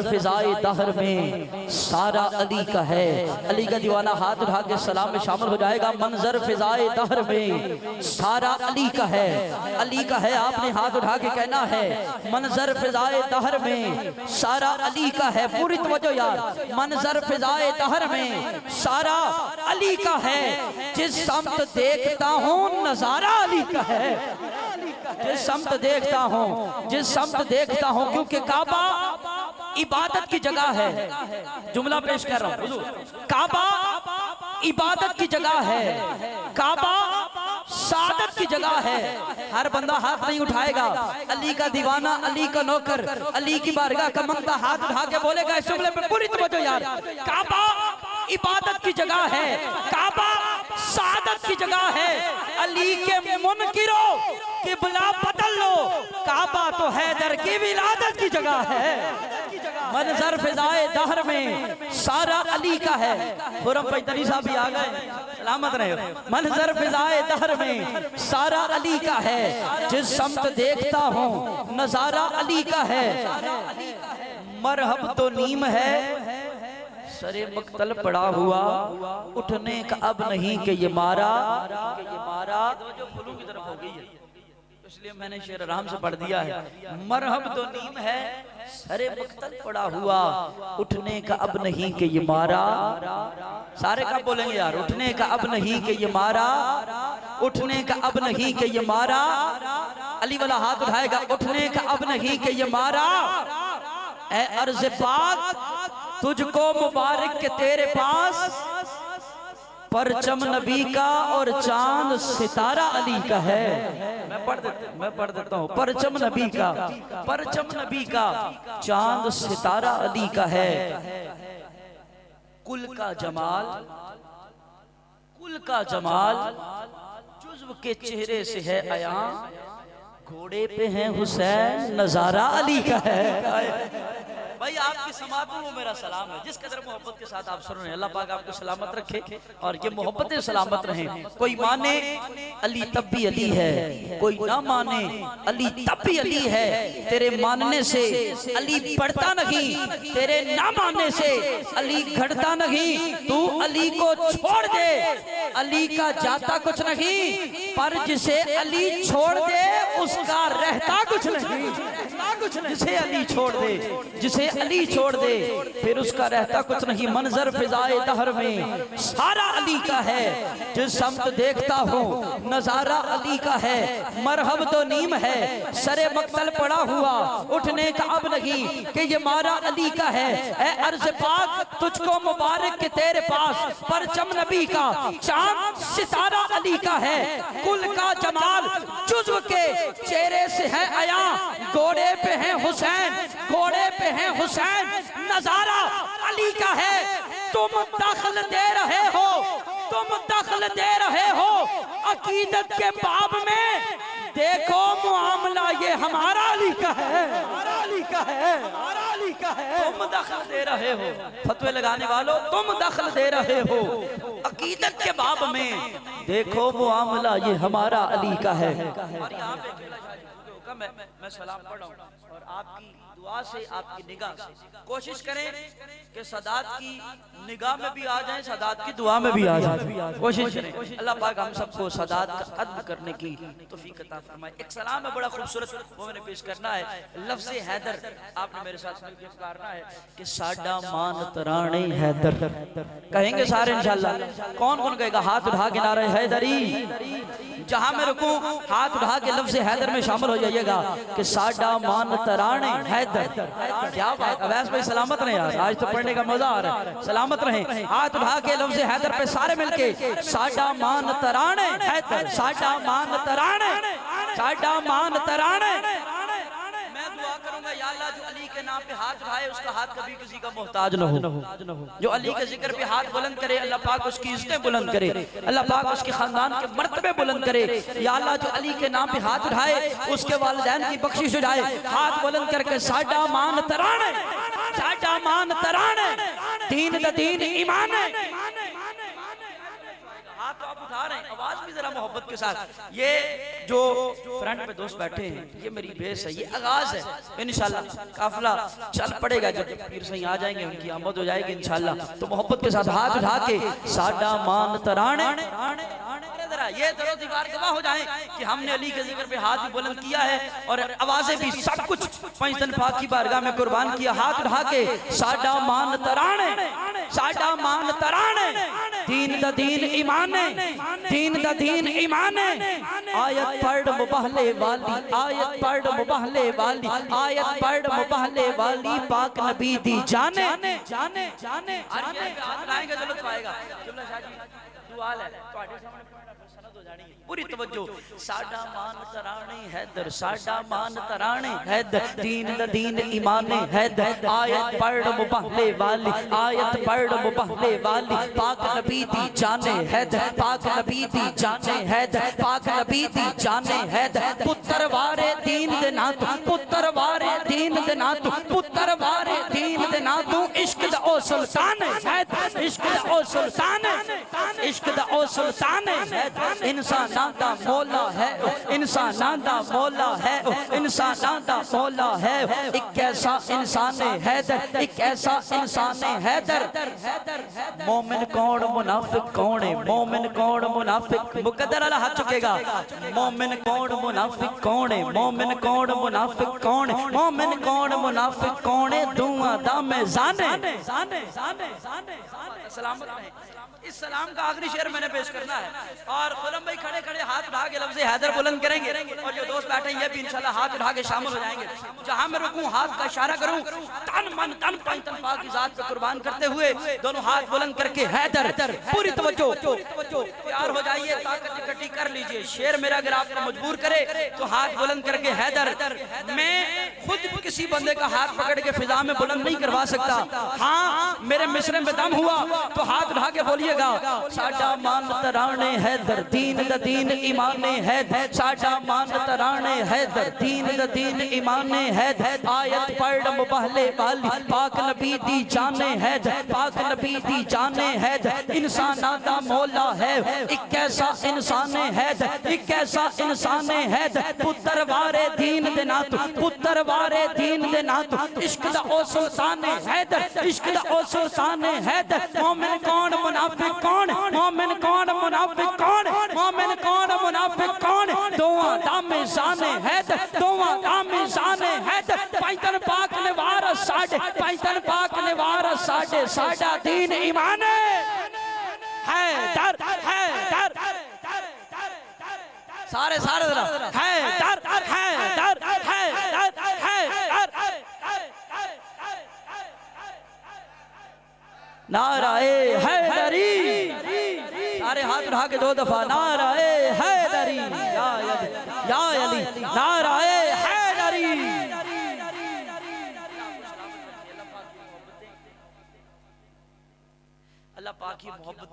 फिजाए दहर में सारा अली का है। अली का दीवाना हाथ उठा के सलाम में शामिल हो जाएगा। मंजर फिजाए दहर में सारा अली का है, अली का है। आपने हाथ उठा के कहना है मंजर फिजाए दहर में सारा अली का है। पूरी तवज्जो यार, मंजर फिजाए दहर में सारा अली का है। जिस समत देखता हूँ नजारा अली का है, जिस समत देखता हूँ, जिस समत देखता हूँ, क्योंकि काबा इबादत की जगह है। जुमला पेश कर रहा हूँ, काबा इबादत की जगह है, काबा सादत की जगह है। हर बंदा हाथ नहीं उठाएगा। अली का दीवाना, अली का नौकर, अली की बारगाह का मंगता हाथ उठा के बोलेगा इस जुमले पे पूरी तवज्जो यार। काबा इबादत की जगह है, काबा सादत की जगह है। अली के मुनकिरो किबला बदल लो, काबा तो हैदर की विलादत की जगह है। मंजर फिजाए दहर में सारा अली का है। खुरम पैतनी साहब भी आ गए, सलामत रहे। मंजर फिजाए दहर में सारा अली का है। जिस समत देखता हूँ नजारा अली का है। मरहब तो नीम है, सरे मक्तल पड़ा हुआ, उठने का अब नहीं कि ये मारा, जो फूलों की तरफ हो गई है, इसलिए मैंने शेर आराम से पढ़ दिया है। मरहब तो नीम है, सरे मक्तल पड़ा हुआ, उठने का अब नहीं कि ये मारा। सारे कब बोलेंगे यार? उठने का अब नहीं कि ये मारा, उठने का अब नहीं कि ये मारा। अली वाला हाथ उठाएगा, उठने का अब नहीं कि ये मारा। ऐ अर्ज़ पाक तुझको मुबारक के तेरे पास परचम नबी का और चांद सितारा अली का है। मैं पढ़ देता हूँ। परचम नबी का, परचम नबी का, चांद सितारा अली का है। कुल का जमाल, कुल का जमाल जुज़्व के चेहरे से है आया। घोड़े पे है हुसैन, नजारा अली का है। भाई आपकी समात में वो मेरा सलाम है। जिस कदर मोहब्बत के साथ आप सुन रहे हैं, अल्लाह पाक आपको सलामत रखे और ये मोहब्बतें सलामत रहें। कोई माने अली तब भी अली है, कोई ना माने अली तब भी अली है। तेरे मानने से अली बढ़ता नहीं, तेरे ना मानने से अली घटता नहीं। तू अली को छोड़ दे, अली का जाता कुछ नहीं, पर जिसे अली छोड़ दे उसका रहता कुछ नहीं। जिसे अली छोड़ दे, जिसे अली छोड़ दे, फिर उसका रहता कुछ नहीं। मंजर फिजाए दहर में सारा अली का है। जिस समत देखता हूँ नजारा अली का है। मरहब तो नीम है, सरे मक्तल पड़ा हुआ, उठने का अब नहीं कि ये मारा अली का है। ऐ अर्ज़ पाक तुझको मुबारक के तेरे पास परचम नबी का, चांद सितारा अली का है। कुल का जमाल जुज़्व के चेहरे से है आया। घोड़े पे है हुसैन, घोड़े पे है हुसैन, नजारा अली का है। तुम दखल दे रहे हो, तुम दखल दे रहे हो अकीदत के बाब में। देखो मुआमला ये हमारा अली का है, हमारा अली का है, हमारा अली का है। तुम दखल दे रहे हो, फतवे लगाने वालों, तुम दखल दे रहे हो अकीदत के बाब में। देखो मुआमला ये हमारा अली का है। और यहाँ पे मैं सलाम पढ़ रहा हूँ और आपकी दुआ से, आपकी निगाह से कोशिश करें कि सदात की निगाह में भी आ जाएं, सदात की दुआ में भी आ जाएं। कोशिश करें। अल्लाह पाक हम सबको सदात का कद्र करने की तौफीक अता फरमाए। एक सलाम है बड़ा खूबसूरत, वो मैंने पेश करना है। लफ्ज़ हैदर आपने मेरे साथ मिलकर करना है कि साडा मान तराणे हैदर कहेंगे सारे इंशाअल्लाह। कौन कौन कहेगा? हाथ उठा के नारे हैदरी। जहां मैं रुकूं हाथ उठा के लफ्ज़ हैदर में शामिल हो जाइएगा कि साडा मान तराणे हैदर। क्या बात, अवैस भाई सलामत रहे यार, आज तो पढ़ने का मजा आ रहा है। सलामत रहे। हाथ उठा के लफ्ज़ हैदर पे सारे मिलके साडा मान तराणे हैदर, साडा मान तराणे, साडा मान तराणे। मैं दुआ करूंगा या अल्लाह जो अली के नाम पे हाथ उठाए उसका हाथ कभी किसी का मोहताज न हो। जो अली के जिक्र पे हाथ बुलंद करे अल्लाह पाक उसकी इज्जतें बुलंद करे, अल्लाह पाक उसके खानदान के मर्तबे बुलंद करे। या अल्लाह जो अली के नाम पे हाथ उठाए उसके वालिदैन की बख्शिश हो जाए। हाथ बुलंद करके साडा मान तराणे, साडा मान तराणे, दीन दा दीन ईमान है। हाथ तो आप उठा रहे आवाज भी जरा मोहब्बत के साथ। ये जो फ्रंट पे दोस्त बैठे हैं, ये मेरी बेस है, ये आगाज है। इंशाल्लाह काफिला चल पड़ेगा, जब पीर सही आ जाएंगे, उनकी आमद हो जाएगी इंशाल्लाह। तो मोहब्बत के साथ हाथ उठा के साडा मान तराने, ये दोनों दीवार गवाह हो जाएं कि हमने अली के जिक्र पे हाथ भी बुलंद किया है और आवाजें भी, सब कुछ पंजतन पाक की बारगाह में कुर्बान किया। हाथ उठा के साडा मान तराने, साडा मान तराने, दीन दा दीन ईमाने, दीन दा दीन ईमाने। आयत पढ़ मुबाहले वाली, आयत पढ़ मुबाहले वाली, आयत पढ़ मुबाहले वाली, पाक नबी दी जाने जाने जाने। हाथ लाएंगे तो लुत्फ आएगा। जुमला शाह जी दुआ है ਤੁਹਾਡੇ सामने सनद हो जानी है। पूरी तवज्जो। साडा मान तराने हैदर, साडा मान तराने हैदर, दीन दा दीन ईमाने हैदर। आयत पढ़ मुबाहले वाली, आयत पढ़ मुबाहले वाली, पाक नबी दी जाने हैदर, पाक नबी दी जाने हैदर, पाक नबी दी जाने हैदर। पुत्र वारे दीन दे ना तू, पुत्र वारे दीन दे ना तू, पुत्र वारे दीन दे ना तू। इश्क दा ओ सुल्तान हैदर, इश्क दा ओ सुल्तान, इश्क दा ओ सुल्तान हैदर। इंसान दा मौला है, इंसान दा मौला है, इंसान दा मौला है। एक ऐसा इंसान हैदर, एक ऐसा इंसान हैदर। मोमिन कौन मुनाफिक कौन है, मोमिन कौन मुनाफिक, मुकद्दर वाला हाथ चुकेगा। मोमिन कौन मुनाफिक कौन है, मोमिन कौन मुनाफिक कौन है, मोमिन कौन मुनाफिक कौन है। दुआ दा में जाने जाने जाने जाने। सलामत रहे। इस सलाम का आखिरी शेर मैंने पेश करना है और खुरम भाई खड़े खड़े हाथ उठा के लफ्ज़ हैदर बुलंद करेंगे और जो दोस्त बैठे ये भी इंशाल्लाह हाथ उठा के शामिल हो जाएंगे। जहां मैं रुकूं हाथ का इशारा करूं, तन मन तन पंचतन पाक की जात पे कुर्बान करते हुए दोनों हाथ बुलंद करके हैदर। पूरी तवज्जो, तैयार हो जाइए, ताकत इकट्ठी कर लीजिए। शेर मेरा अगर आपको मजबूर करे तो हाथ बुलंद करके हैदर। मैं खुद किसी बंदे का हाथ पकड़ के फिजा में बुलंद नहीं करवा सकता। हाँ, मेरे मिसरे में दम हुआ तो हाथ उठा के बोलिएगा, साडा मान तराने हैदर, दीन दा दीन ईमाने हैदर। साडा मान तराने हैदर, दीन दा दीन ईमाने हैदर। आयत पढ़ मुबाहले वाली, पाक नबी दी जाने हैदर, पाक नबी दी जाने हैदर। इंसान दा मौला है, एक ऐसा इंसान हैदर, एक ऐसा इंसान हैदर। पुत्र वारे दीन दे ना तू, पुत्र वारे दीन दे ना तू। इश्क दा ओ सुल्तान हैदर, इश्क दा ओ सुल्तान हैदर। मोमिन कौन मुनाफिक कौन, मोमिन कौन मुनाफिक कौन, मोमिन कौन मुनाफिक कौन। दुआ दा मिजान हैदर, दुआ दा मिजान हैदर। पैतन पाक ने वार साडे, पैतन पाक ने वार साडे, साडा दीन ईमान हैदर हैदर। सारे सारे हैदर हैदर हैदर हैदर। नाराए हैदरी, सारे हाथ उठा के 2 दफा नाराए हैदरी, या अली नाराए हैदरी। अल्लाह पाक की मोहब्बत